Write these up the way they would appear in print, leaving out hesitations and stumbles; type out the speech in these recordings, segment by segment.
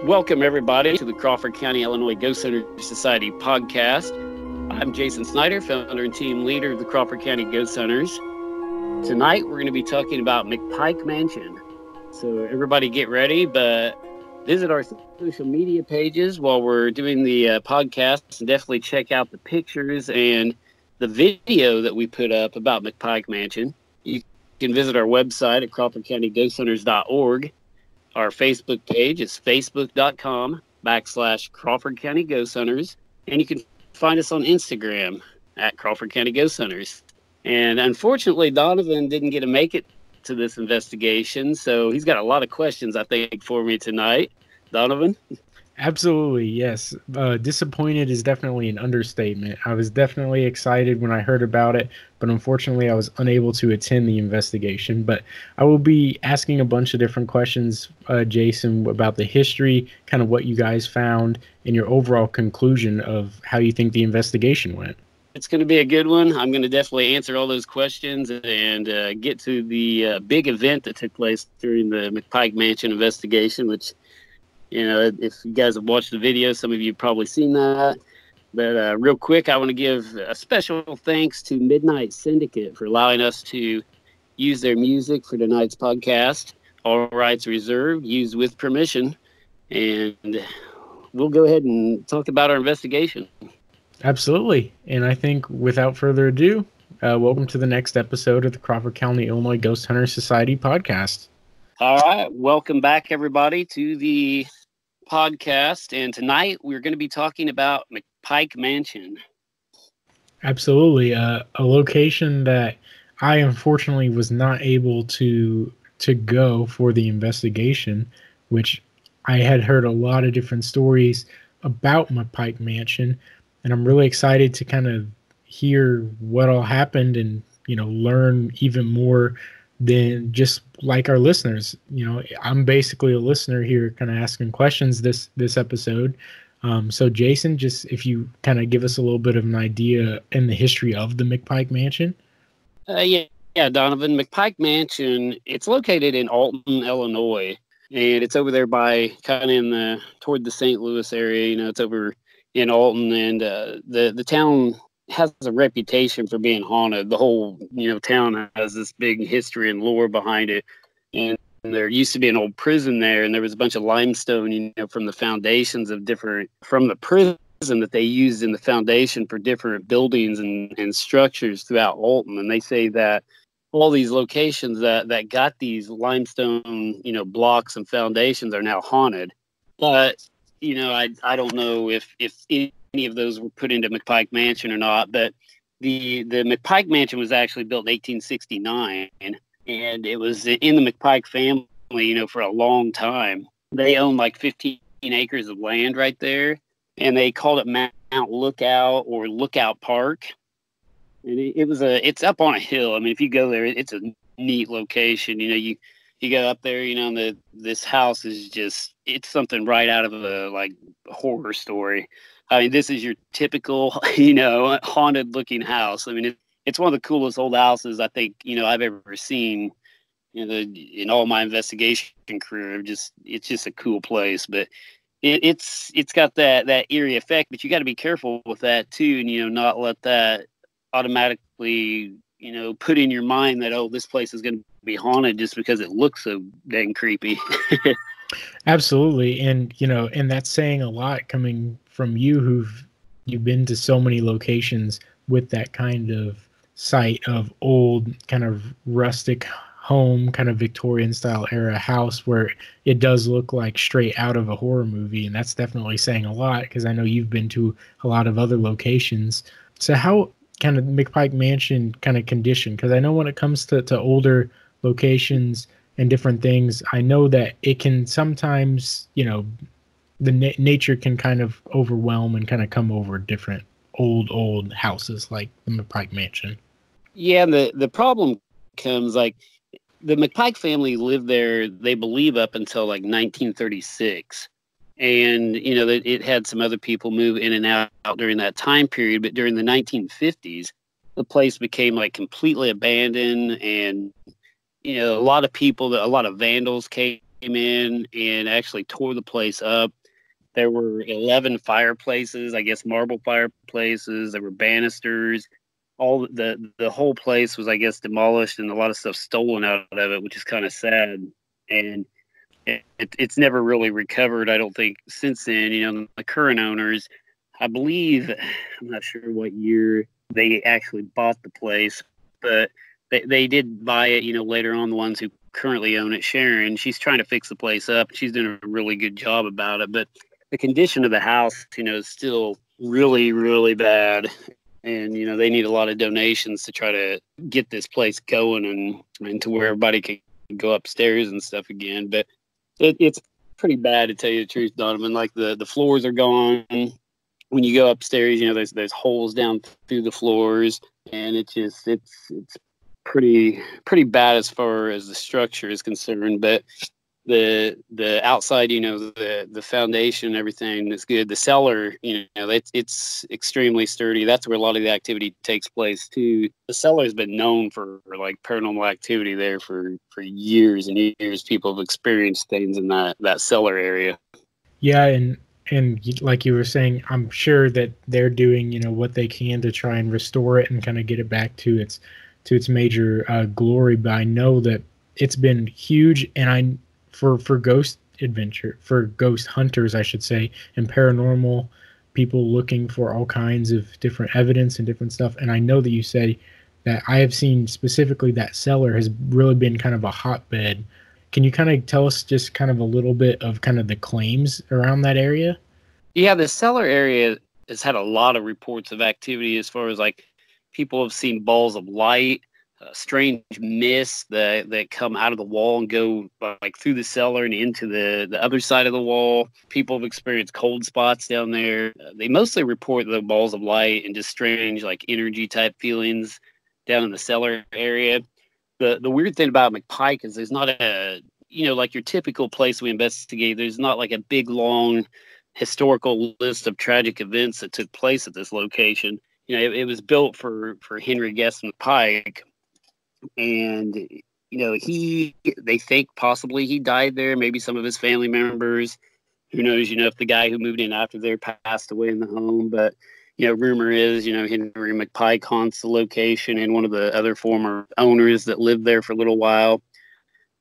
Welcome, everybody, to the Crawford County, Illinois Ghost Hunter Society podcast. I'm Jason Snyder, founder and team leader of the Crawford County Ghost Hunters. Tonight, we're going to be talking about McPike Mansion. So everybody get ready, but visit our social media pages while we're doing the podcast, and definitely check out the pictures and the video that we put up about McPike Mansion. You can visit our website at crawfordcountyghosthunters.org. Our Facebook page is facebook.com/Crawford County Ghost Hunters. And you can find us on Instagram at Crawford County Ghost Hunters. And unfortunately, Donovan didn't get to make it to this investigation, so he's got a lot of questions, I think, for me tonight. Donovan? Absolutely, yes. Disappointed is definitely an understatement. I was definitely excited when I heard about it, but unfortunately I was unable to attend the investigation. But I will be asking a bunch of different questions, Jason, about the history, kind of what you guys found, and your overall conclusion of how you think the investigation went. It's going to be a good one. I'm going to definitely answer all those questions and get to the big event that took place during the McPike Mansion investigation, which, you know, if you guys have watched the video, some of you have probably seen that. But real quick, I want to give a special thanks to Midnight Syndicate for allowing us to use their music for tonight's podcast. All rights reserved, used with permission. And we'll go ahead and talk about our investigation. Absolutely. And I think without further ado, welcome to the next episode of the Crawford County, Illinois Ghost Hunter Society podcast. All right. Welcome back, everybody, to the podcast. And tonight we're going to be talking about McPike Mansion. Absolutely. A location that I unfortunately was not able to go for the investigation, which I had heard a lot of different stories about McPike Mansion. And I'm really excited to kind of hear what all happened and, you know, learn even more than just like our listeners. You know, I'm basically a listener here kind of asking questions this episode. So Jason, just if you kind of give us a little bit of an idea in the history of the McPike Mansion. Yeah, Donovan. McPike Mansion, it's located in Alton, Illinois, and it's over there by kind of toward the St. Louis area. You know, it's over in Alton, and the town has a reputation for being haunted. The whole, you know, town has this big history and lore behind it. And there used to be an old prison there, and there was a bunch of limestone, you know, from the foundations of from the prison that they used in the foundation for different buildings and structures throughout Alton. And they say that all these locations that got these limestone, you know, blocks and foundations are now haunted. But, you know, I don't know if any of those were put into McPike Mansion or not, but the McPike Mansion was actually built in 1869, and it was in the McPike family, you know, for a long time. They owned like 15 acres of land right there, and they called it Mount Lookout or Lookout Park. And it's up on a hill. I mean, if you go there, it's a neat location. You know, you go up there, you know, and this house is just, it's something right out of a like horror story. I mean, this is your typical, you know, haunted looking house. I mean, it's one of the coolest old houses I think, you know, I've ever seen, you know, in all my investigation career. It's just a cool place, but it's got that eerie effect, but you got to be careful with that too. And, you know, not let that automatically, you know, put in your mind that, oh, this place is going to be haunted just because it looks so dang creepy. Absolutely. And, you know, and that's saying a lot coming from you've been to so many locations with that kind of site of old kind of rustic home, kind of Victorian style era house where it does look like straight out of a horror movie. And that's definitely saying a lot because I know you've been to a lot of other locations. So how kind of McPike Mansion kind of condition? Because I know when it comes to older locations and different things, I know that it can sometimes, you know, the nature can kind of overwhelm and kind of come over different old houses like the McPike Mansion. Yeah, the problem comes like the McPike family lived there, they believe, up until like 1936. And, you know, it had some other people move in and out during that time period. But during the 1950s, the place became like completely abandoned. And, you know, a lot of vandals came in and actually tore the place up. There were 11 fireplaces, I guess marble fireplaces. There were banisters. All the whole place was, I guess, demolished and a lot of stuff stolen out of it, which is kind of sad. And it's never really recovered, I don't think, since then. You know, the current owners, I believe, I'm not sure what year they actually bought the place, but they did buy it, you know, later on. The ones who currently own it, Sharon, she's trying to fix the place up. She's doing a really good job about it. But the condition of the house, you know, is still really, really bad. And, you know, they need a lot of donations to try to get this place going and to where everybody can go upstairs and stuff again. But it's pretty bad, to tell you the truth, Donovan. Like the floors are gone. When you go upstairs, you know, there's holes down through the floors, and it's pretty bad as far as the structure is concerned. But the outside, you know, the foundation, everything is good. The cellar, you know, it's extremely sturdy. That's where a lot of the activity takes place too. The cellar's been known for like paranormal activity there for years and years. People have experienced things in that cellar area. Yeah, and like you were saying, I'm sure that they're doing, you know, what they can to try and restore it and kind of get it back to its major glory. But I know that it's been huge, and for ghost hunters, I should say, and paranormal people looking for all kinds of different evidence and different stuff. And I know that you say that I have seen specifically that cellar has really been kind of a hotbed. Can you kind of tell us just kind of a little bit of kind of the claims around that area? Yeah, the cellar area has had a lot of reports of activity as far as like people have seen balls of light, strange mists that come out of the wall and go like through the cellar and into the other side of the wall. People have experienced cold spots down there. They mostly report the balls of light and just strange like energy type feelings down in the cellar area. The weird thing about McPike is there's not a, you know, like your typical place we investigate, there's not like a big long historical list of tragic events that took place at this location. You know, it was built for Henry Guest McPike. And, you know, they think possibly he died there, maybe some of his family members. Who knows, you know, if the guy who moved in after there passed away in the home. But, you know, rumor is, you know, Henry McPike haunts the location and one of the other former owners that lived there for a little while.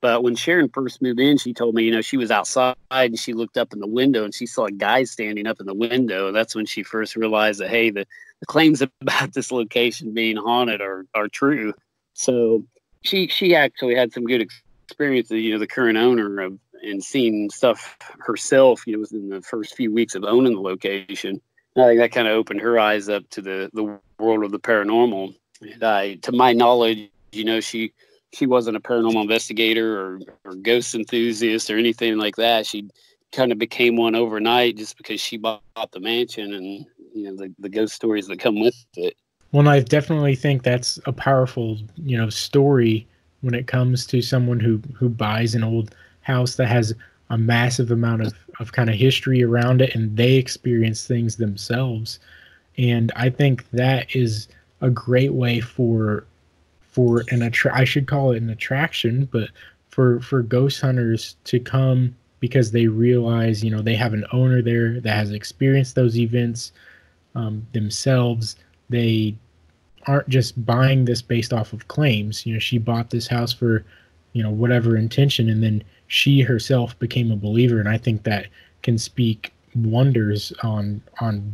But when Sharon first moved in, she told me, you know, she was outside and she looked up in the window and she saw a guy standing up in the window. That's when she first realized that, hey, the claims about this location being haunted are true. So she actually had some good experiences, you know, the current owner of, and seeing stuff herself, you know, within the first few weeks of owning the location. And I think that kind of opened her eyes up to the world of the paranormal. And to my knowledge, you know, she wasn't a paranormal investigator or ghost enthusiast or anything like that. She kind of became one overnight just because she bought the mansion and, you know, the ghost stories that come with it. Well, I definitely think that's a powerful, you know, story when it comes to someone who buys an old house that has a massive amount of kind of history around it, and they experience things themselves. And I think that is a great way for I should call it an attraction, but for ghost hunters to come because they realize, you know, they have an owner there that has experienced those events themselves. They aren't just buying this based off of claims. You know, she bought this house for, you know, whatever intention, and then she herself became a believer. And I think that can speak wonders on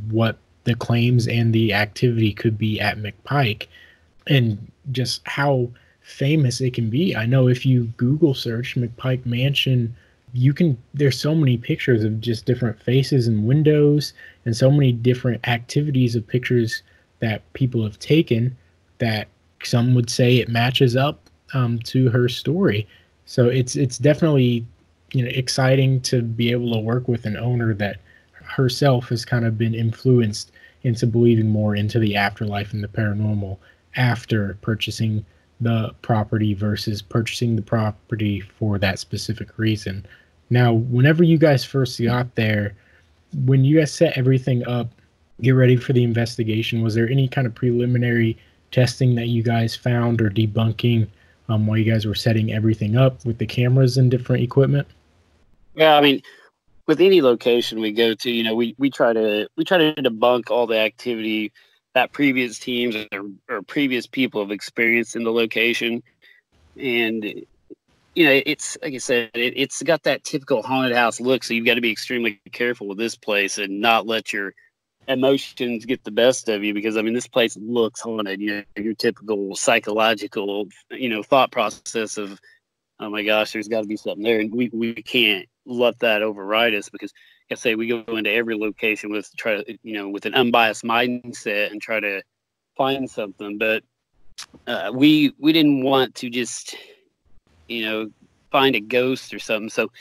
what the claims and the activity could be at McPike, and just how famous it can be. I know if you Google search McPike Mansion, there's so many pictures of just different faces and windows and so many different activities of pictures that people have taken that some would say it matches up to her story. So it's definitely, you know, exciting to be able to work with an owner that herself has kind of been influenced into believing more into the afterlife and the paranormal after purchasing the property versus purchasing the property for that specific reason. Now, whenever you guys first got there, when you guys set everything up, get ready for the investigation, was there any kind of preliminary testing that you guys found or debunking while you guys were setting everything up with the cameras and different equipment? Yeah, I mean, with any location we go to, we try to debunk all the activity that previous teams or previous people have experienced in the location. And it's like I said, it's got that typical haunted house look. So you've got to be extremely careful with this place and not let your emotions get the best of you, because I mean this place looks haunted. Your typical psychological thought process of, oh my gosh, there's got to be something there, and we can't let that override us, because like I say, we go into every location with with an unbiased mindset and try to find something. But we didn't want to just you know find a ghost or something. So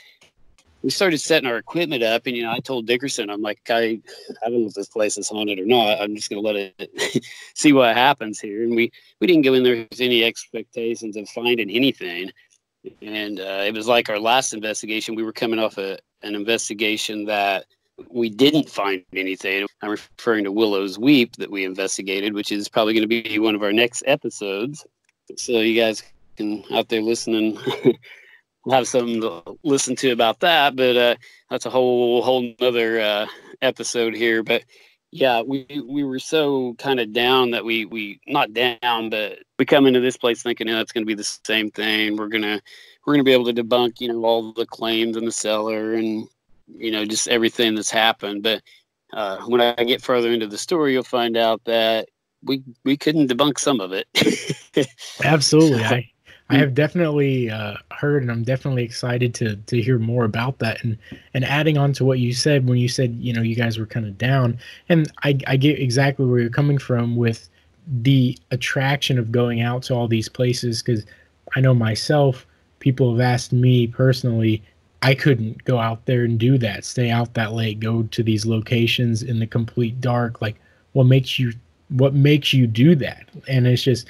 we started setting our equipment up, and I told Dickerson, I'm like, I don't know if this place is haunted or not. I'm just gonna let it see what happens here. And we didn't go in there with any expectations of finding anything. And it was like our last investigation. We were coming off an investigation that we didn't find anything. I'm referring to Willow's Weep that we investigated, which is probably going to be one of our next episodes. So you guys can out there listening we'll have something to listen to about that. But that's a whole nother episode here. But yeah, we were so kind of down that we not down, but we come into this place thinking, it's going to be the same thing. We're gonna be able to debunk all the claims in the cellar and just everything that's happened. But when I get further into the story, you'll find out that we couldn't debunk some of it. Absolutely. I have definitely heard, and I'm definitely excited to hear more about that. And adding on to what you said, when you said, you guys were kind of down, and I get exactly where you're coming from with the attraction of going out to all these places, because I know myself, people have asked me personally, I couldn't go out there and do that, stay out that late, go to these locations in the complete dark. Like, what makes you do that? And it's just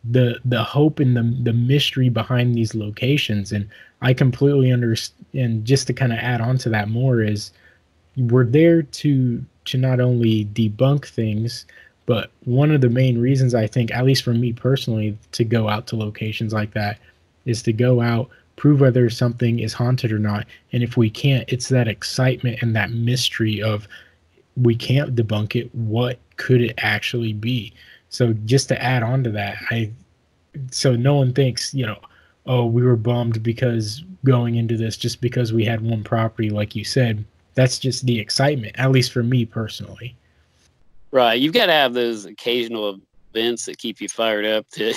the hope and the mystery behind these locations. And I completely understand. And just to kind of add on to that more is, we're there to not only debunk things, but one of the main reasons, I think, at least for me personally, to go out to locations like that is to go out, prove whether something is haunted or not. And if we can't, it's that excitement and that mystery of, we can't debunk it, what could it actually be? So just to add on to that, so no one thinks, oh, we were bummed because going into this, just because we had one property, like you said. That's just the excitement, at least for me personally. Right. You've got to have those occasional events that keep you fired up to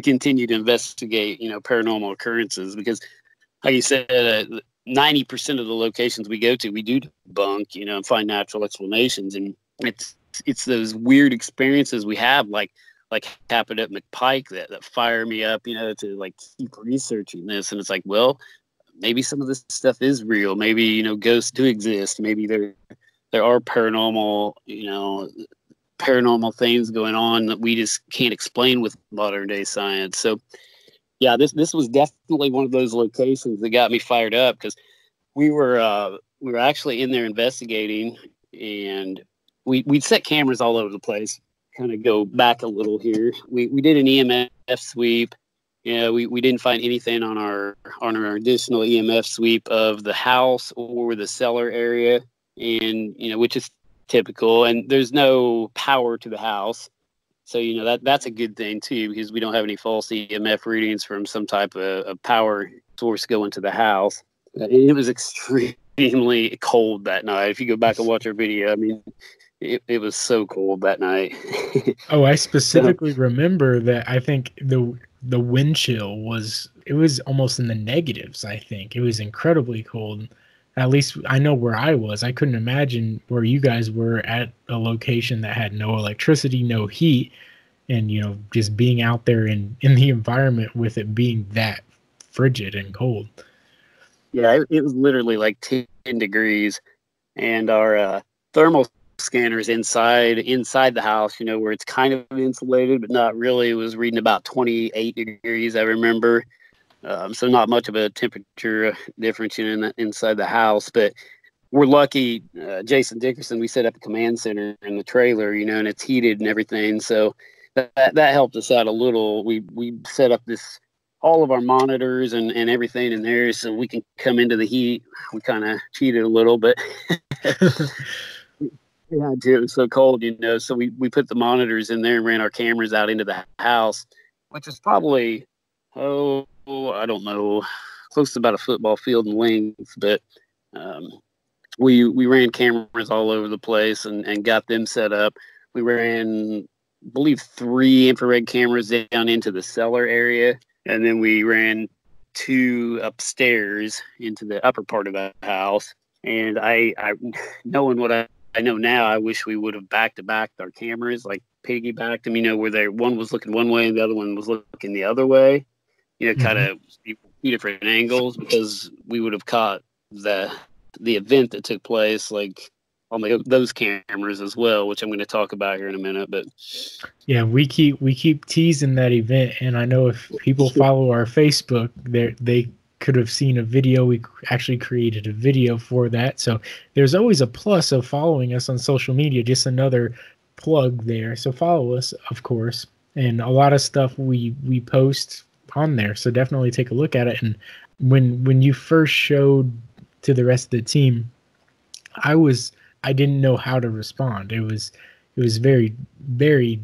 continue to investigate, paranormal occurrences, because like you said, 90% of the locations we go to, we do debunk, and find natural explanations. And it's those weird experiences we have, like happened at McPike, that fire me up, to like keep researching this. And it's like, well, maybe some of this stuff is real. Maybe, ghosts do exist. Maybe there are paranormal things going on that we just can't explain with modern day science. So yeah, this was definitely one of those locations that got me fired up, because we were actually in there investigating, and we'd set cameras all over the place. Kind of go back a little here. We did an EMF sweep. We didn't find anything on our additional EMF sweep of the house or the cellar area, and which is typical. And there's no power to the house, so that's a good thing too, because we don't have any false EMF readings from some type of power source going to the house. It was extremely cold that night. If you go back and watch our video, I mean, it was so cold that night. Oh, I specifically remember that. I think the wind chill was almost in the negatives. I think it was incredibly cold. At least I know where I was. I couldn't imagine where you guys were, at a location that had no electricity, no heat, and just being out there in the environment with it being that frigid and cold. Yeah, it was literally like 10 degrees, and our thermal scanners inside the house, where it's kind of insulated but not really, it was reading about 28 degrees, I remember. So not much of a temperature difference inside the house. But we're lucky, Jason Dickerson, we set up a command center in the trailer, and it's heated and everything, so that helped us out a little. We set up this all of our monitors and everything in there so we can come into the heat. We kind of cheated a little, but yeah, it was so cold, so we put the monitors in there and ran our cameras out into the house, which is probably, I don't know, close to about a football field in length, but we ran cameras all over the place and got them set up. We ran, I believe, 3 infrared cameras down into the cellar area, and then we ran 2 upstairs into the upper part of the house. And I knowing what I know now, I wish we would have back-to-backed our cameras, like piggybacked them, where one was looking one way and the other one was looking the other way, kind of 2 different angles, because we would have caught the event that took place, like on those cameras as well, which I'm going to talk about here in a minute. But yeah, we keep teasing that event, and I know if people follow our Facebook, they could have seen a video. We actually created a video for that, so there's always a plus of following us on social media. Just another plug there. So follow us, of course, and a lot of stuff we post on there, so definitely take a look at it. And when you first showed to the rest of the team, I didn't know how to respond. It was very, very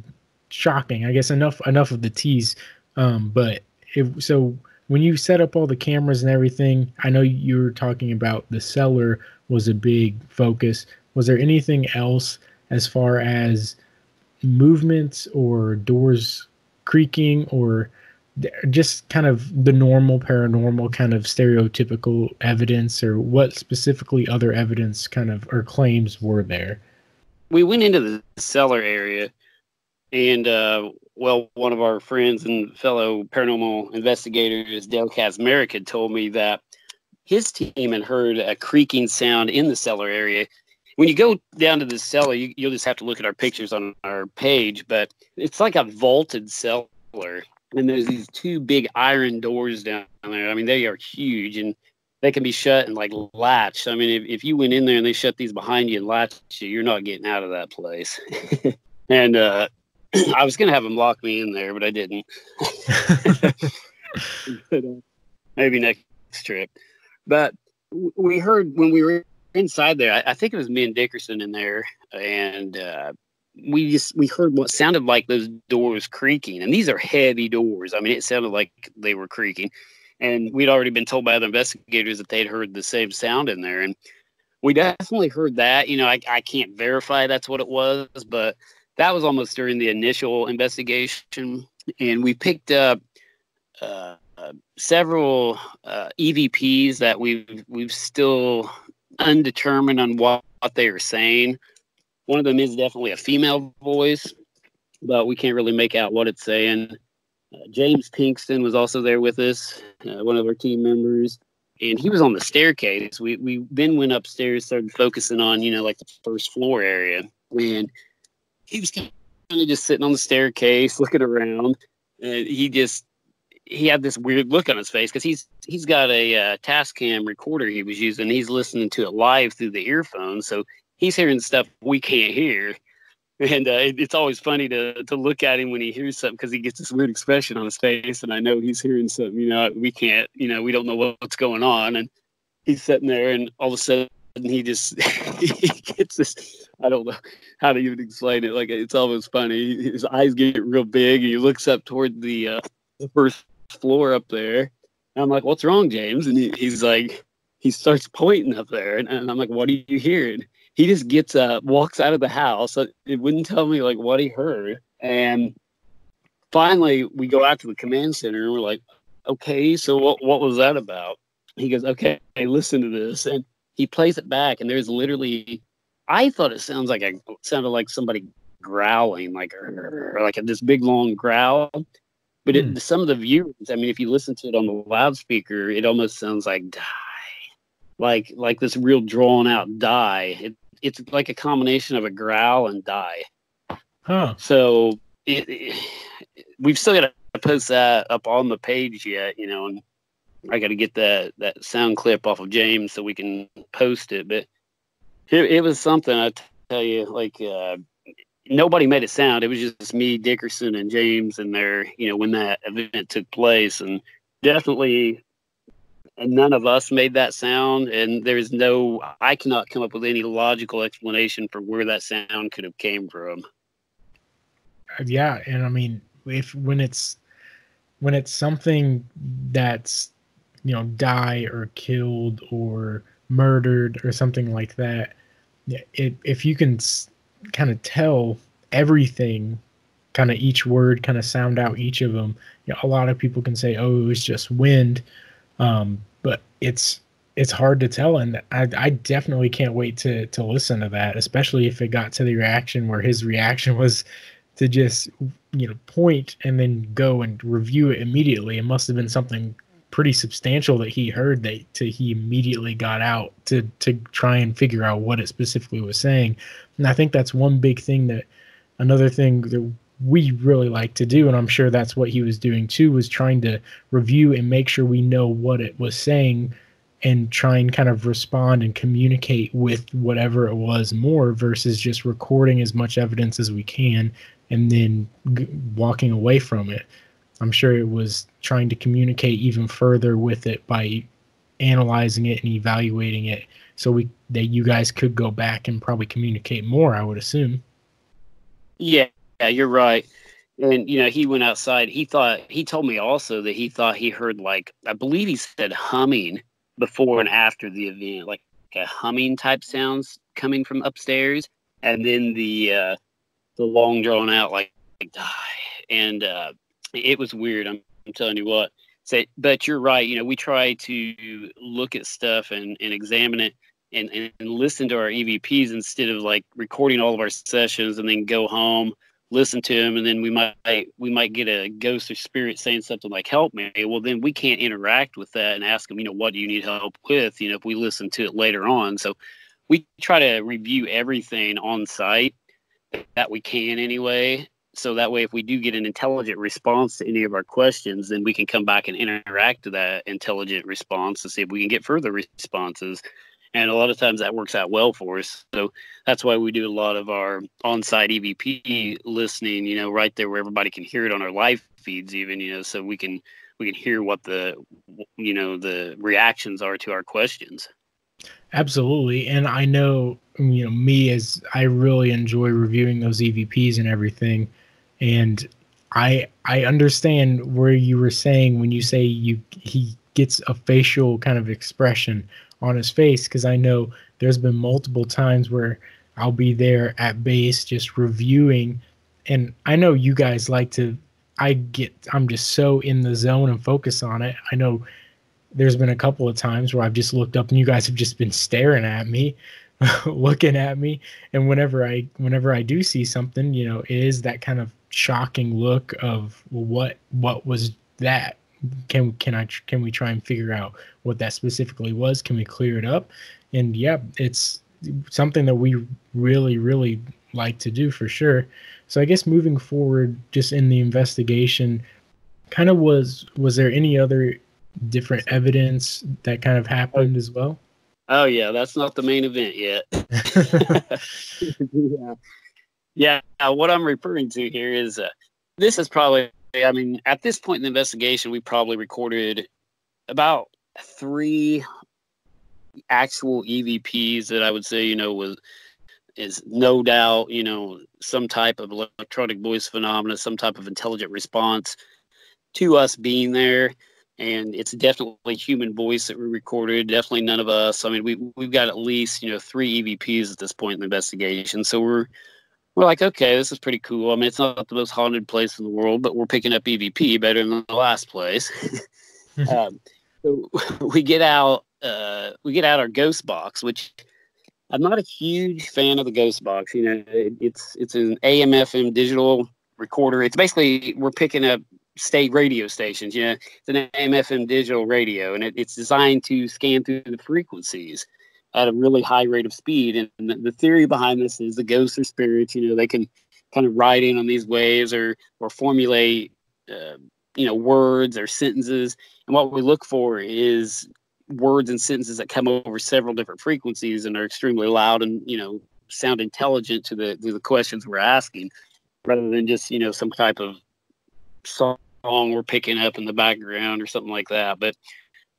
shocking. I guess enough of the tease. So when you set up all the cameras and everything, I know you were talking about the cellar was a big focus. Was there anything else as far as movements or doors creaking, or just kind of the normal paranormal kind of stereotypical evidence, or what specifically other evidence kind of or claims were there? We went into the cellar area, and one of our friends and fellow paranormal investigators, Dale Kazmarek, had told me that his team had heard a creaking sound in the cellar area. When you go down to the cellar, you'll just have to look at our pictures on our page, but it's like a vaulted cellar. And there's these 2 big iron doors down there. I mean, they are huge, and they can be shut and like latched. I mean, if you went in there and they shut these behind you and latched you, you're not getting out of that place. And I was going to have them lock me in there, but I didn't. Maybe next trip. But we heard when we were inside there, I think it was me and Dickerson in there, and we heard what sounded like those doors creaking, and these are heavy doors. I mean, it sounded like they were creaking, and we'd already been told by other investigators that they'd heard the same sound in there, and we definitely heard that. I can't verify that's what it was, but that was almost during the initial investigation, and we picked up several EVPs that we've still undetermined on what they are saying. One of them is definitely a female voice, but we can't really make out what it's saying. James Pinkston was also there with us, one of our team members, and he was on the staircase. We then went upstairs, started focusing on, like the first floor area, and he was kind of just sitting on the staircase looking around, and he had this weird look on his face because he's got a Tascam recorder he was using. He's listening to it live through the earphones, so he's hearing stuff we can't hear. And it's always funny to look at him when he hears something, because he gets this weird expression on his face, and I know he's hearing something, we can't, we don't know what's going on. And he's sitting there, and all of a sudden he just he gets this, I don't know how to even explain it. Like, it's almost funny. His eyes get real big, and he looks up toward the first floor up there. And I'm like, "What's wrong, James?" And he's like, he starts pointing up there, and I'm like, "What are you hearing?" He just gets up, walks out of the house. It wouldn't tell me like what he heard. And finally, we go out to the command center, and we're like, "Okay, so what was that about?" He goes, "Okay, listen to this," and he plays it back. And there's literally, I thought it sounded like somebody growling, like this big long growl. But some of the viewers, I mean, if you listen to it on the loudspeaker, it almost sounds like die, like this real drawn out die. It's like a combination of a growl and die. Huh. So we've still got to post that up on the page yet, and I got to get that sound clip off of James so we can post it. But it was something, I tell you, like nobody made a sound. It was just me, Dickerson, and James in there, when that event took place. And definitely, and none of us made that sound, and I cannot come up with any logical explanation for where that sound could have came from. Yeah, and I mean, if when it's something that's, die or killed or murdered or something like that, if you can kind of tell everything, kind of each word, kind of sound out each of them, a lot of people can say, oh, it was just wind, but it's hard to tell, and I definitely can't wait to listen to that, especially if it got to the reaction where his reaction was to just point and then go and review it immediately. It must have been something pretty substantial that he heard that he immediately got out to try and figure out what it specifically was saying. And I think that's one big thing another thing that we really like to do, and I'm sure that's what he was doing too, was trying to review and make sure we know what it was saying and try and kind of respond and communicate with whatever it was more, versus just recording as much evidence as we can and then walking away from it. I'm sure it was trying to communicate even further with it by analyzing it and evaluating it, so that you guys could go back and probably communicate more, I would assume. Yeah, you're right. And he went outside. He told me also that he thought he heard, like, I believe he said humming before and after the event, like a humming type sounds coming from upstairs, and then the long drawn out like and it was weird. I'm telling you what. So, but you're right. We try to look at stuff and examine it and listen to our EVPs instead of like recording all of our sessions and then go home, listen to them, and then we might get a ghost or spirit saying something like "help me." Well, then we can't interact with that and ask them, what do you need help with? If we listen to it later on. So we try to review everything on site that we can anyway. So that way, if we do get an intelligent response to any of our questions, then we can come back and interact to that intelligent response to see if we can get further responses. And a lot of times that works out well for us. So that's why we do a lot of our on-site EVP listening, right there where everybody can hear it on our live feeds even, so we can hear what the reactions are to our questions. Absolutely. And I know, me, as I really enjoy reviewing those EVPs and everything. And I understand where you were saying when you say he gets a facial kind of expression on his face, because I know there's been multiple times where I'll be there at base just reviewing, and I know you guys like to, I'm just so in the zone and focus on it. I know there's been a couple of times where I've just looked up and you guys have just been staring at me, looking at me. And whenever I do see something, it is that kind of shocking look of, what was that? Can we try and figure out what that specifically was? Can we clear it up? And yeah, it's something that we really, really like to do for sure. So I guess moving forward, just in the investigation, kind of was there any other different evidence that kind of happened as well? Oh yeah, that's not the main event yet. Yeah. What I'm referring to here is this is probably, at this point in the investigation, we probably recorded about 3 actual EVPs that I would say, is no doubt, some type of electronic voice phenomena, some type of intelligent response to us being there. And it's definitely human voice that we recorded. Definitely none of us. We've got at least 3 EVPs at this point in the investigation. So we're like, okay, this is pretty cool. It's not the most haunted place in the world, but we're picking up EVP better than the last place. So we get out our ghost box, which I'm not a huge fan of the ghost box. It's an AM/FM digital recorder. It's basically, we're picking up state radio stations. It's an AM/FM digital radio, and it's designed to scan through the frequencies at a really high rate of speed. And the theory behind this is the ghosts or spirits, they can kind of ride in on these waves or formulate, words or sentences. And what we look for is words and sentences that come over several different frequencies and are extremely loud and, sound intelligent to the questions we're asking, rather than just, some type of soft we're picking up in the background or something like that. But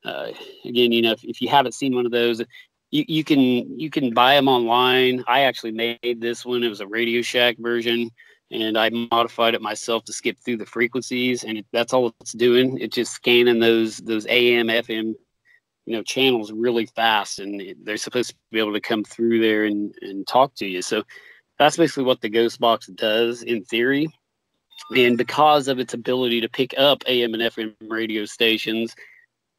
again, if you haven't seen one of those, you can buy them online. I actually made this one. It was a Radio Shack version, and I modified it myself to skip through the frequencies, and that's all it's doing. It's just scanning those AM, FM, channels really fast, and they're supposed to be able to come through there and talk to you. So that's basically what the Ghost Box does in theory. And because of its ability to pick up AM and FM radio stations,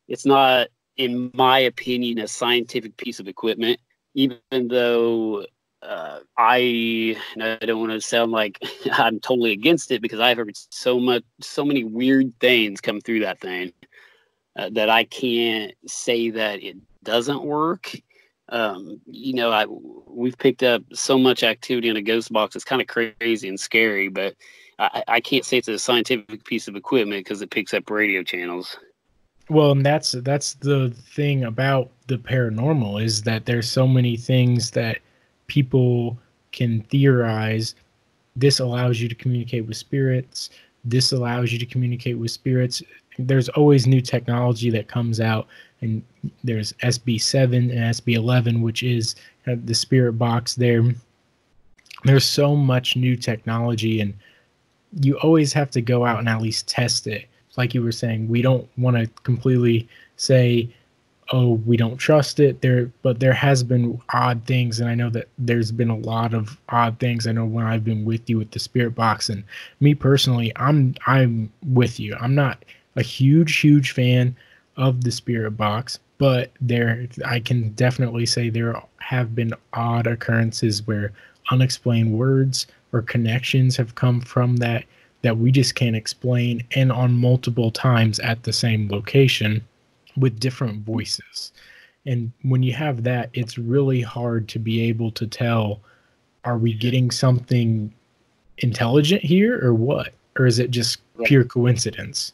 it's not, in my opinion, a scientific piece of equipment, even though I don't want to sound like I'm totally against it, because I've heard so many weird things come through that thing that I can't say that it doesn't work. We've picked up so much activity in a Ghost Box. It's kind of crazy and scary, but I can't say it's a scientific piece of equipment because it picks up radio channels. Well, and that's the thing about the paranormal, is that there's so many things that people can theorize. This allows you to communicate with spirits. This allows you to communicate with spirits. There's always new technology that comes out, and there's SB7 and SB11, which is the spirit box there. There's so much new technology, and you always have to go out and at least test it. Like you were saying, we don't want to completely say, oh, we don't trust it but there has been odd things, and I know that there's been a lot of odd things. I know when I've been with you with the spirit box, and me personally, I'm with you. I'm not a huge fan of the spirit box, but I can definitely say there have been odd occurrences where unexplained words or connections have come from that we just can't explain, and on multiple times at the same location with different voices. And when you have that, it's really hard to be able to tell, are we getting something intelligent here or what? Or is it just pure coincidence?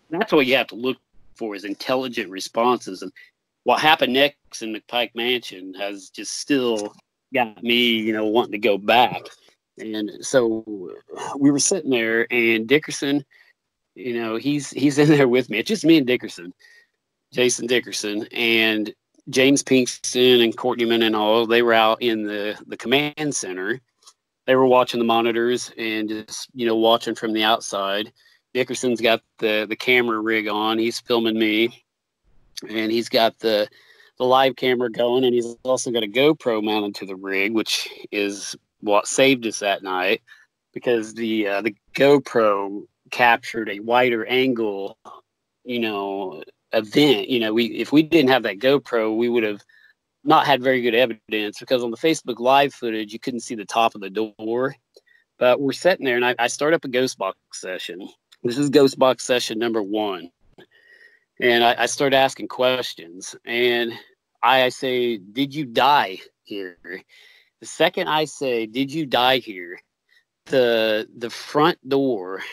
That's what you have to look for, is intelligent responses. And what happened next in McPike Mansion has just still got me, wanting to go back. And so we were sitting there, and Dickerson, he's in there with me. It's just me and Dickerson, Jason Dickerson, and James Pinkston and Courtneyman and all. They were out in the command center. They were watching the monitors and just, watching from the outside. Dickerson's got the camera rig on. He's filming me, and he's got the live camera going, and he's also got a GoPro mounted to the rig, which is what saved us that night, because the GoPro captured a wider angle, event. If we didn't have that GoPro, we would have not had very good evidence, because on the Facebook Live footage, you couldn't see the top of the door. But we're sitting there, and I start up a Ghost Box session. This is Ghost Box session number 1. And I start asking questions, and I say, did you die here? The second I say, did you die here, the front door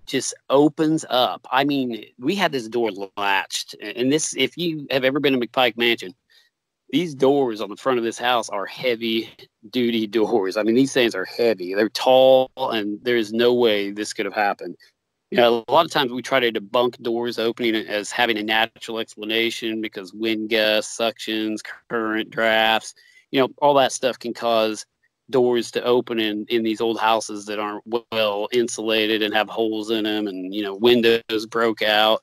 just opens up. I mean, we had this door latched. And this, if you have ever been to McPike Mansion, these doors on the front of this house are heavy-duty doors. I mean, these things are heavy. They're tall, and there's no way this could have happened. A lot of times we try to debunk doors opening as having a natural explanation, because wind gusts, suctions, current, drafts, all that stuff can cause doors to open in these old houses that aren't well insulated and have holes in them, and, windows broke out.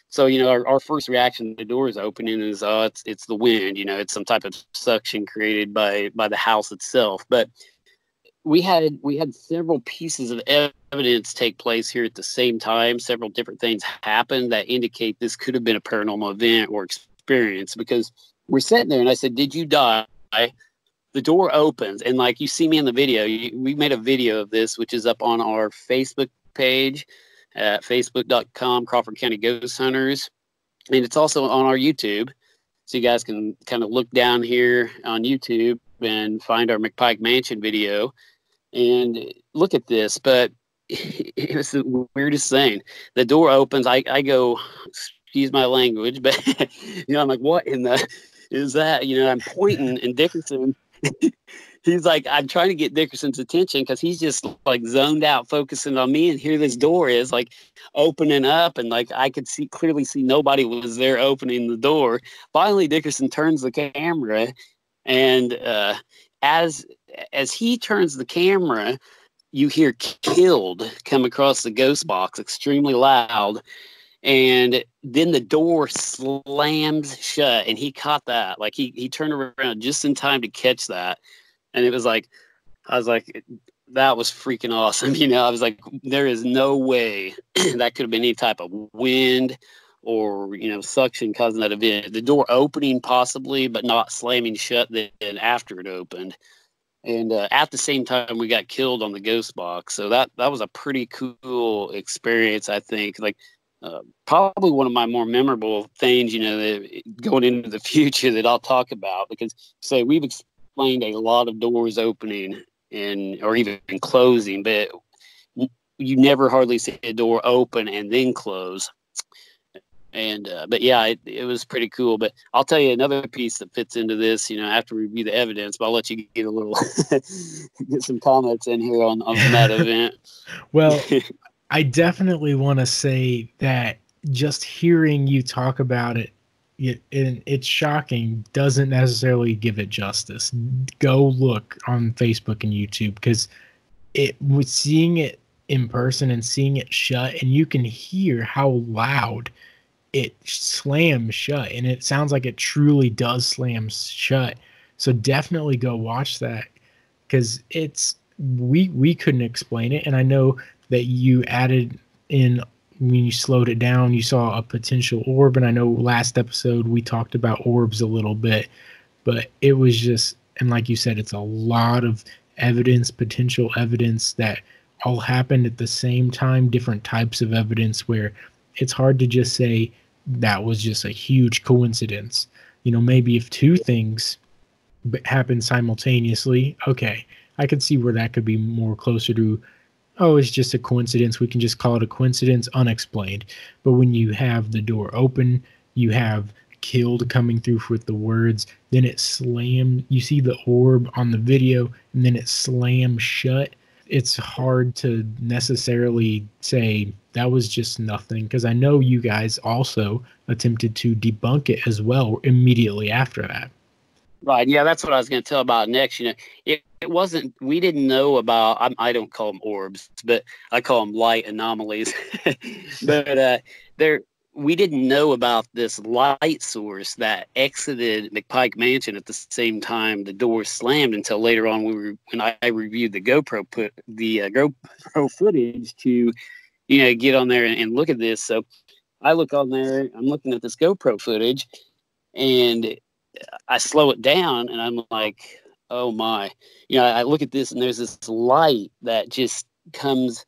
So, our first reaction to doors opening is, it's the wind, it's some type of suction created by the house itself. But we had several pieces of evidence take place here at the same time. Several different things happened that indicate this could have been a paranormal event or experience, because we're sitting there, and I said, did you die? The door opens, and like you see me in the video, we made a video of this, which is up on our Facebook page at facebook.com, Crawford County Ghost Hunters. And it's also on our YouTube. So you guys can kind of look down here on YouTube and find our McPike Mansion video and look at this. But it was the weirdest thing. The door opens. I go, excuse my language, but, I'm like, what in the is that? I'm pointing, and Dickerson, he's like, I'm trying to get Dickerson's attention because he's just like zoned out, focusing on me. And here this door is like opening up, and like I could clearly see nobody was there opening the door. Finally, Dickerson turns the camera, and as he turns the camera, you hear "killed" come across the ghost box extremely loud. And then the door slams shut, and he caught that. Like he turned around just in time to catch that. And it was like, I was like, that was freaking awesome. You know, I was like, there is no way that could have been any type of wind or, you know, suction causing that event. The door opening possibly, but not slamming shut then after it opened. And at the same time, we got killed on the ghost box. So that was a pretty cool experience, I think. Like, probably one of my more memorable things, you know, that going into the future that I'll talk about, because say we've explained a lot of doors opening or even closing, but you never hardly see a door open and then close. And but yeah, it was pretty cool. But I'll tell you another piece that fits into this, you know, after we review the evidence. But I'll let you get a little get some comments in here on that event. Well, I definitely want to say that just hearing you talk about it, it's shocking, doesn't necessarily give it justice. Go look on Facebook and YouTube, because with seeing it in person and seeing it shut, and you can hear how loud it slams shut, and it sounds like it truly does slam shut. So definitely go watch that, because we couldn't explain it. And I know that you added in, when you slowed it down, you saw a potential orb. And I know last episode we talked about orbs a little bit, but it was just, and like you said, it's a lot of evidence, potential evidence that all happened at the same time, different types of evidence, where it's hard to just say that was just a huge coincidence. You know, maybe if two things happen simultaneously, okay, I could see where that could be more closer to, oh, it's just a coincidence. We can just call it a coincidence, unexplained. But when you have the door open, you have killed coming through with the words, then it slammed. You see the orb on the video, and then it slams shut. It's hard to necessarily say that was just nothing, because I know you guys also attempted to debunk it as well immediately after that. Right. Yeah, that's what I was going to tell about next. You know, it wasn't, we didn't know about, I don't call them orbs, but I call them light anomalies. But we didn't know about this light source that exited McPike Mansion at the same time the door slammed until later on when I reviewed the GoPro footage to, you know, get on there and look at this. So I look on there, I'm looking at this GoPro footage, and I slow it down, and I'm like, oh my, you know, I look at this, and there's this light that just comes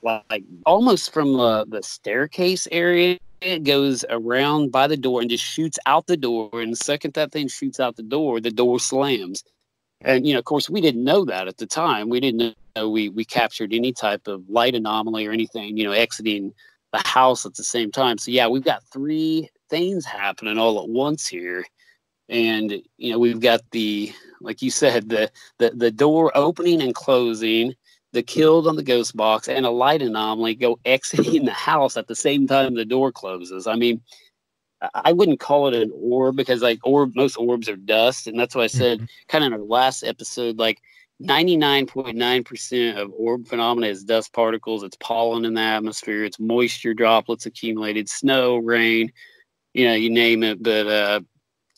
like almost from the staircase area. It goes around by the door and just shoots out the door. And the second that thing shoots out the door slams. And, you know, of course, we didn't know that at the time. We didn't know we captured any type of light anomaly or anything, you know, exiting the house at the same time. So, yeah, we've got three things happening all at once here. And, you know, we've got like you said, the door opening and closing, the killed on the ghost box, and a light anomaly go exiting the house at the same time the door closes. I mean, I wouldn't call it an orb, because like most orbs are dust. And that's what I said kind of in our last episode, like 99.9% of orb phenomena is dust particles. It's pollen in the atmosphere. It's moisture droplets accumulated, snow, rain, you know, you name it. But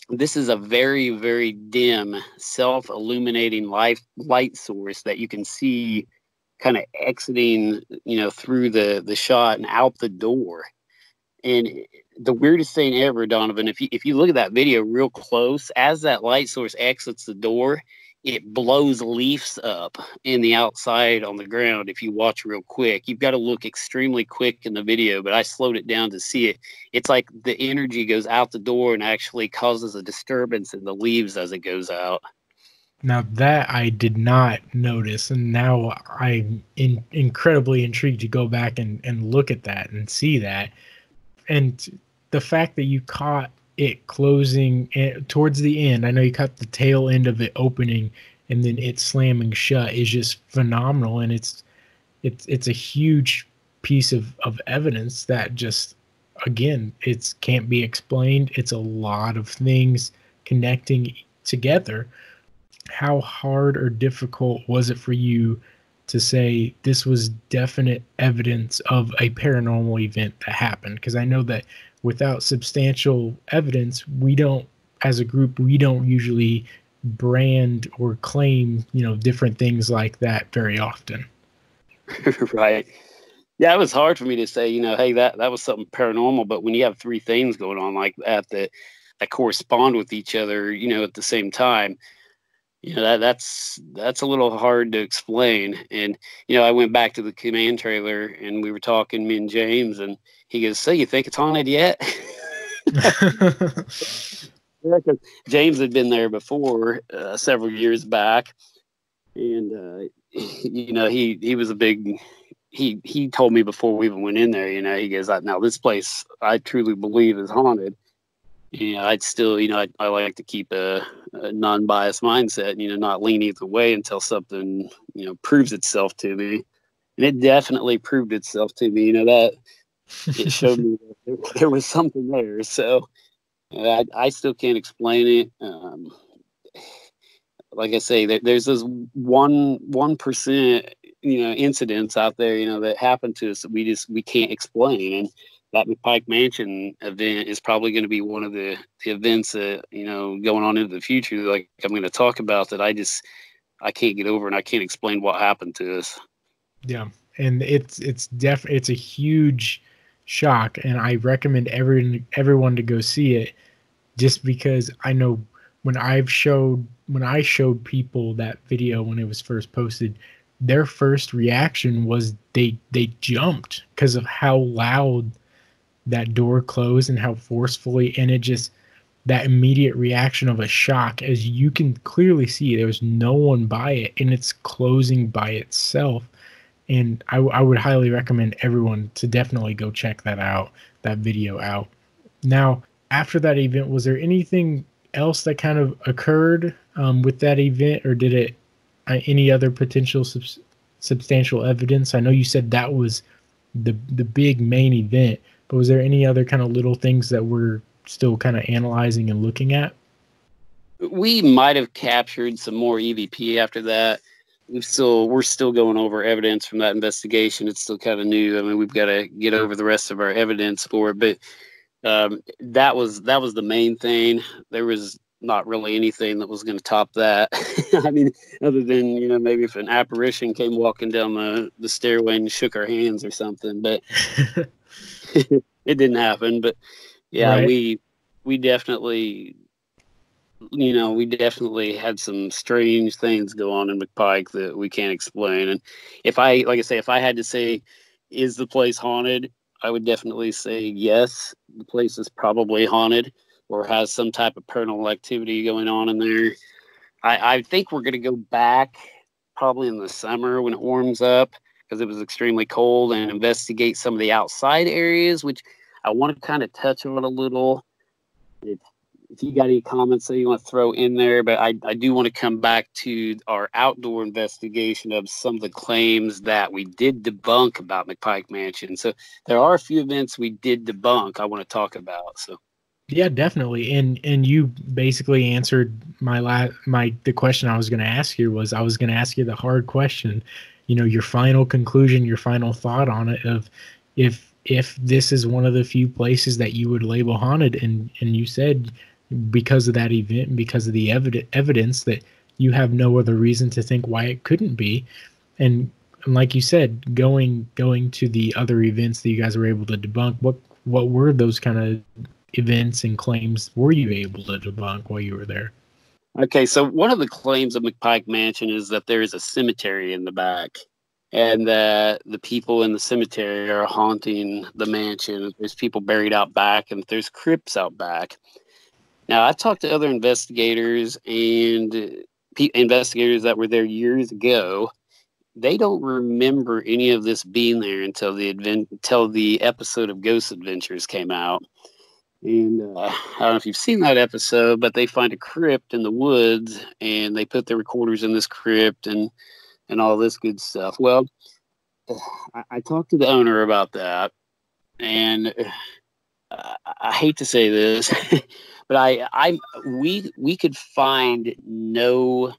this is a very, very dim, self-illuminating light source that you can see kind of exiting, you know, through the shot and out the door. And the weirdest thing ever, Donovan, if you look at that video real close, as that light source exits the door, it blows leaves up in the outside on the ground. If you watch real quick, you've got to look extremely quick in the video, but I slowed it down to see it. It's like the energy goes out the door and actually causes a disturbance in the leaves as it goes out. Now that I did not notice, and now I'm incredibly intrigued to go back and look at that and see that. And the fact that you caught it closing towards the end, I know you caught the tail end of it opening and then it slamming shut is just phenomenal. And it's a huge piece of evidence that just, again, it can't be explained. It's a lot of things connecting together. How hard or difficult was it for you to say this was definite evidence of a paranormal event that happened? Because I know that without substantial evidence, we don't, as a group, we don't usually brand or claim, different things like that very often. Right. Yeah, it was hard for me to say, hey, that was something paranormal. But when you have three things going on like that correspond with each other, at the same time, that's a little hard to explain. And I went back to the command trailer and we were talking, me and James, and he goes, "So you think it's haunted yet?" Yeah, 'cause James had been there before several years back, and he was a big. He told me before we even went in there. He goes, "Now this place, I truly believe is haunted." I'd still, I like to keep a non-biased mindset, not lean either way until something, proves itself to me. And it definitely proved itself to me, that it showed me that there was something there. So I still can't explain it. Like I say, there's this 1%, incidents out there, that happen to us that we can't explain. And that McPike Mansion event is probably going to be one of the events that, going on into the future, like I'm going to talk about, that I can't get over and I can't explain what happened to us. Yeah. And it's a huge shock. And I recommend everyone to go see it, just because I know when I showed people that video when it was first posted, their first reaction was they jumped because of how loud that door closed and how forcefully, and it just, that immediate reaction of a shock, as you can clearly see there was no one by it and it's closing by itself. And I would highly recommend everyone to definitely go check that video out. Now, after that event, was there anything else that kind of occurred with that event, or did it any other potential substantial evidence? I know you said that was the big main event, but was there any other kind of little things that we're still kind of analyzing and looking at? We might have captured some more EVP after that. We're still going over evidence from that investigation. It's still kind of new. I mean, we've got to get over the rest of our evidence for it, but that was the main thing. There was not really anything that was going to top that. I mean, other than, maybe if an apparition came walking down the stairway and shook our hands or something, but it didn't happen. But yeah, right. we definitely, we definitely had some strange things go on in McPike that we can't explain. And if I had to say, is the place haunted? I would definitely say yes. The place is probably haunted or has some type of paranormal activity going on in there. I think we're going to go back probably in the summer when it warms up, because it was extremely cold, and investigate some of the outside areas, which I want to kind of touch on a little. If you got any comments that you want to throw in there, but I do want to come back to our outdoor investigation of some of the claims that we did debunk about McPike Mansion. So there are a few events we did debunk I want to talk about. So yeah, definitely. And you basically answered the question I was going to ask you. I was going to ask you the hard question, your final conclusion, your final thought on it, of if this is one of the few places that you would label haunted, and you said because of that event and because of the evidence that you have no other reason to think why it couldn't be. And like you said, going to the other events that you guys were able to debunk, what were those kind of events and claims were you able to debunk while you were there? Okay, so one of the claims of McPike Mansion is that there is a cemetery in the back, and that the people in the cemetery are haunting the mansion. There's people buried out back, and there's crypts out back. Now, I've talked to other investigators and investigators that were there years ago. They don't remember any of this being there until the episode of Ghost Adventures came out. And I don't know if you've seen that episode, but they find a crypt in the woods, and they put their recorders in this crypt and all this good stuff. Well, I talked to the owner about that, and I hate to say this, but we could find no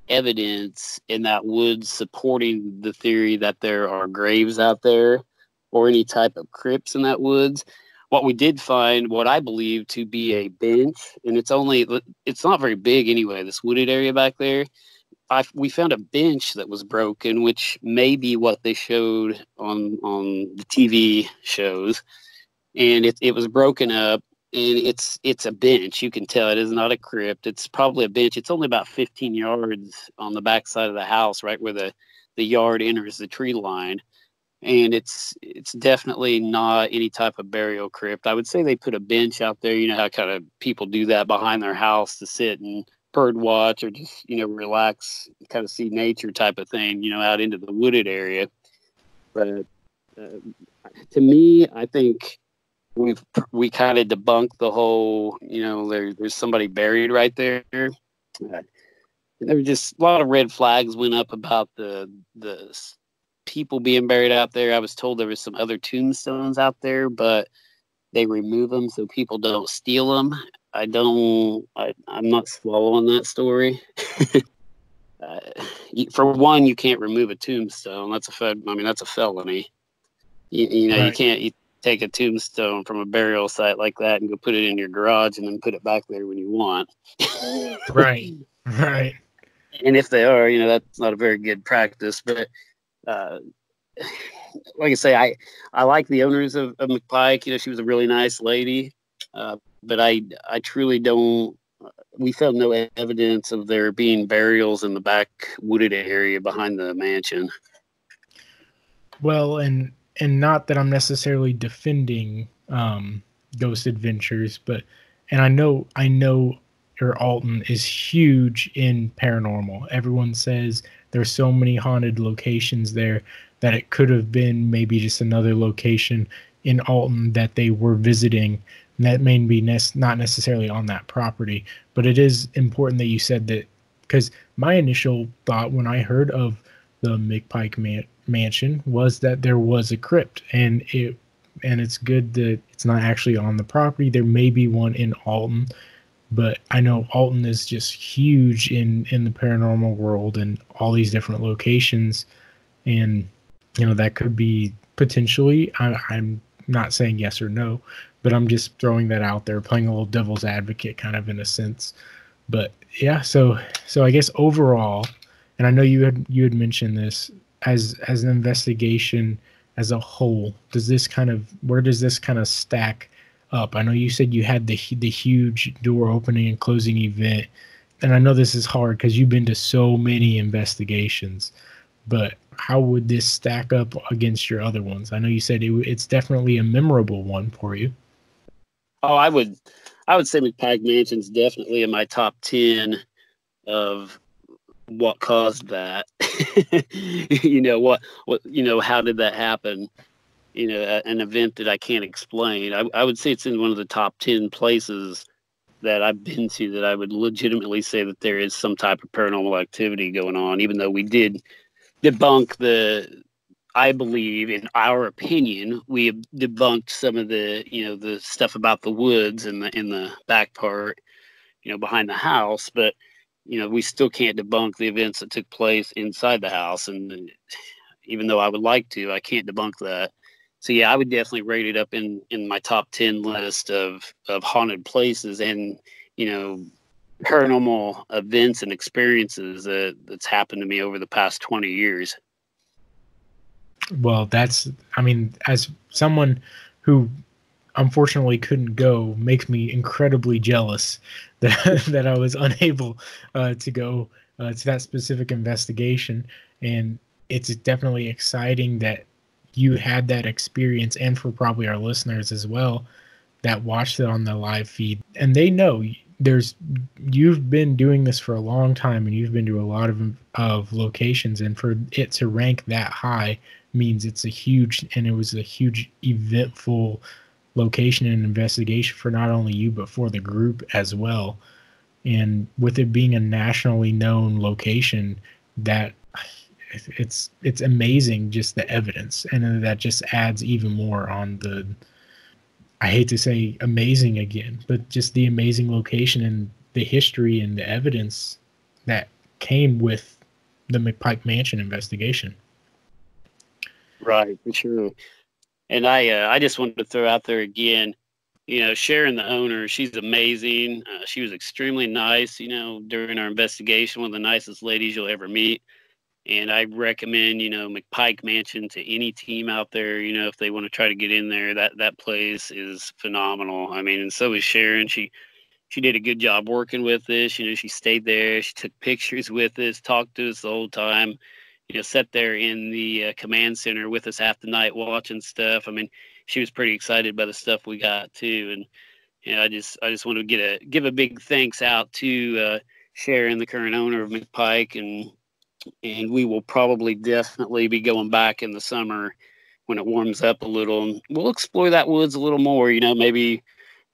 evidence in that woods supporting the theory that there are graves out there or any type of crypts in that woods. What we did find, what I believe to be a bench, and it's not very big anyway, this wooded area back there. We found a bench that was broken, which may be what they showed on the TV shows, and it was broken up, and it's a bench. You can tell it is not a crypt. It's probably a bench. It's only about 15 yards on the back side of the house, right where the yard enters the tree line, and it's definitely not any type of burial crypt. I would say they put a bench out there. You know how kind of people do that behind their house to sit and bird watch or just, relax, kind of see nature type of thing, out into the wooded area. But to me, I think we kind of debunked the whole, there's somebody buried right there. There were just a lot of red flags went up about the people being buried out there. I was told there was some other tombstones out there, but they remove them so people don't steal them. I'm not swallowing that story. For one, you can't remove a tombstone. That's a felony. Right. You can't take a tombstone from a burial site like that and go put it in your garage and then put it back there when you want. Right. And if they are, that's not a very good practice. But like I say, I like the owners of McPike. She was a really nice lady. But I truly don't. We found no evidence of there being burials in the back wooded area behind the mansion. Well, and not that I'm necessarily defending Ghost Adventures, and I know your Alton is huge in paranormal. Everyone says there's so many haunted locations there that it could have been maybe just another location in Alton that they were visiting. And that may be not necessarily on that property, but it is important that you said that, because my initial thought when I heard of the McPike mansion was that there was a crypt, and it's good that it's not actually on the property. There may be one in Alton, but I know Alton is just huge in the paranormal world and all these different locations, and that could be potentially. I'm not saying yes or no, but I'm just throwing that out there, playing a little devil's advocate kind of in a sense. But yeah, so I guess overall, and I know you had mentioned this, as an investigation as a whole, where does this kind of stack up? I know you said you had the huge door opening and closing event, and I know this is hard because you've been to so many investigations, but how would this stack up against your other ones? I know you said it's definitely a memorable one for you. Oh, I would say McPike Mansion's definitely in my top 10 of what caused that. How did that happen? An event that I can't explain. I would say it's in one of the top 10 places that I've been to that I would legitimately say that there is some type of paranormal activity going on, even though we did debunk I believe, in our opinion, we have debunked some of the stuff about the woods in the back part, behind the house, but we still can't debunk the events that took place inside the house. And even though I would like to, I can't debunk that. So yeah, I would definitely rate it up in my top 10 list of haunted places and, paranormal events and experiences that's happened to me over the past 20 years. Well, as someone who unfortunately couldn't go, makes me incredibly jealous that I was unable to go to that specific investigation. And it's definitely exciting that you had that experience, and for probably our listeners as well that watched it on the live feed. And they know you've been doing this for a long time, and you've been to a lot of locations, and for it to rank that high means it was a huge eventful location and investigation for not only you, but for the group as well. And with it being a nationally known location, that it's amazing, just the evidence. And then that just adds even more on the, I hate to say amazing again, but just the amazing location and the history and the evidence that came with the McPike Mansion investigation. Right, for sure. And I just wanted to throw out there again, Sharon, the owner, she's amazing. She was extremely nice, during our investigation, one of the nicest ladies you'll ever meet. And I recommend, McPike Mansion to any team out there, if they want to try to get in there. That place is phenomenal. I mean, and so is Sharon. She did a good job working with us. She stayed there. She took pictures with us, talked to us the whole time, sat there in the command center with us half the night watching stuff. I mean, she was pretty excited by the stuff we got too. And, I just want to give a big thanks out to Sharon, the current owner of McPike, and we will probably definitely be going back in the summer when it warms up a little. And we'll explore that woods a little more.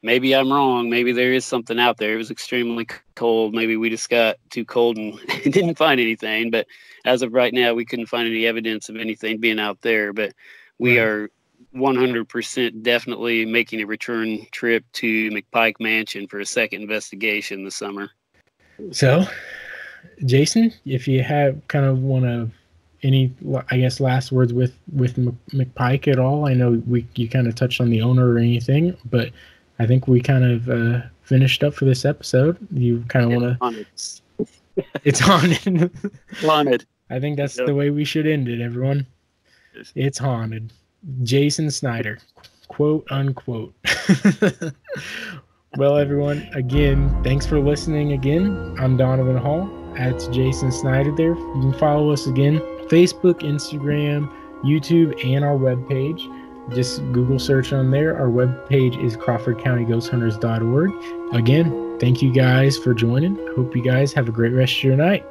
Maybe I'm wrong. Maybe there is something out there. It was extremely cold. Maybe we just got too cold and didn't find anything. But as of right now, we couldn't find any evidence of anything being out there. But we are 100% definitely making a return trip to McPike Mansion for a second investigation this summer. So, Jason, if you have kind of any, I guess, last words with McPike at all? I know you kind of touched on the owner or anything, but I think we kind of finished up for this episode. You kind of want to... It's haunted. Haunted. I think that's the way we should end it, everyone. It's haunted. Jason Snyder, quote unquote. Well, everyone, again, thanks for listening again. I'm Donovan Hall. That's Jason Snyder there. You can follow us again, Facebook, Instagram, YouTube, and our webpage. Just Google search on there. Our webpage is crawfordcountyghosthunters.org. Again, thank you guys for joining. Hope you guys have a great rest of your night.